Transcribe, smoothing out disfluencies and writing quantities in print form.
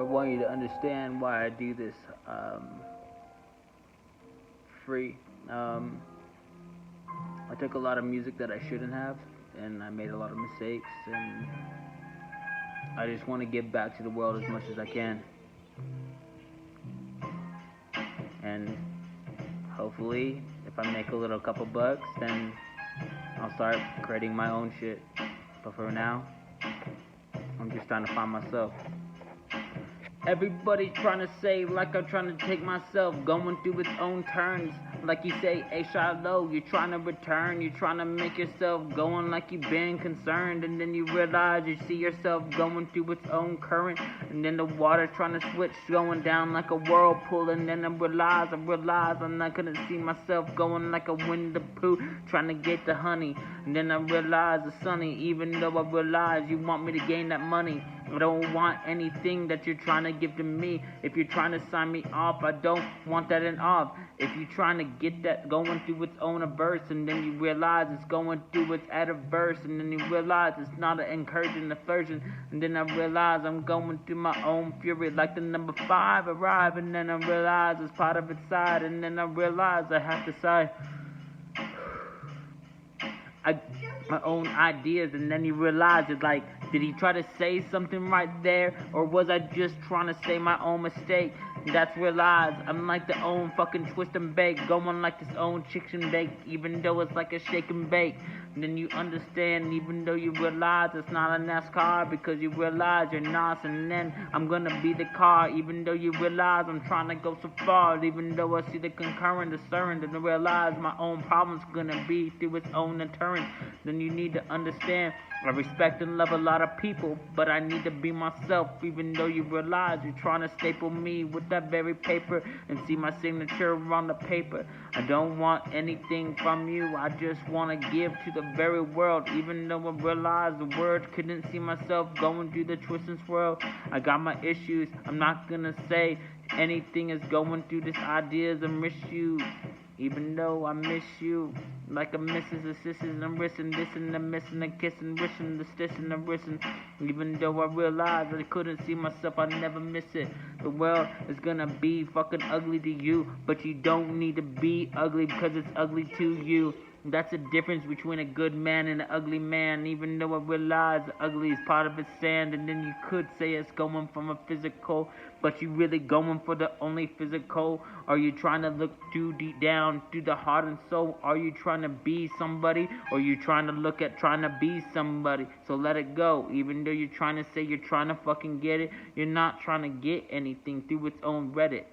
I want you to understand why I do this free. I took a lot of music that I shouldn't have, and I made a lot of mistakes, and I just want to give back to the world as much as I can. And hopefully, if I make a little couple bucks, then I'll start creating my own shit. But for now, I'm just trying to find myself. Everybody's trying to say like I'm trying to take myself, going through its own turns. Like you say, hey Shiloh, you're trying to return, you're trying to make yourself going like you've been concerned, and then you realize you see yourself going through its own current, and then the water trying to switch, going down like a whirlpool, and then I realize I'm not gonna see myself going like a wind of poo, trying to get the honey, and then I realize it's sunny, even though I realize you want me to gain that money. I don't want anything that you're trying to give to me. If you're trying to sign me off, I don't want that in off. If you're trying to get that going through its own verse, and then you realize it's going through its verse, and then you realize it's not an encouraging version, and then I realize I'm going through my own fury like the number 5 arrive, and then I realize it's part of its side, and then I realize I have to sigh. My own ideas, and then you realize it like, did he try to say something right there, or was I just trying to say my own mistake? That's realize I'm like the own fucking twist and bake, going like this own chicken bake, even though it's like a shake and bake. And then you understand, even though you realize it's not a NASCAR, because you realize you're not, and then I'm gonna be the car, even though you realize I'm trying to go so far, even though I see the concurrent discerned, and I realize my own problem's gonna be through its own deterrent. Then you need to understand, I respect and love a lot of people, but I need to be myself, even though you realize you're trying to staple me with that very paper and see my signature on the paper. I don't want anything from you, I just want to give to the very world, even though I realize the words couldn't see myself going through the twist and swirl. I got my issues, I'm not gonna say anything is going through this ideas and miss you. Even though I miss you, like a missus, a sisters, I'm risking this and I'm missing a kiss and wishing the stitch and I'm risking. Even though I realized I couldn't see myself, I never miss it. The world is gonna be fucking ugly to you, but you don't need to be ugly because it's ugly to you. That's the difference between a good man and an ugly man. Even though I realize the ugly is part of its sand, and then you could say it's going from a physical, but you really going for the only physical? Are you trying to look too deep down through the heart and soul? Are you trying to be somebody, or are you trying to look at trying to be somebody? So let it go. Even though you're trying to say you're trying to fucking get it, you're not trying to get anything through its own Reddit.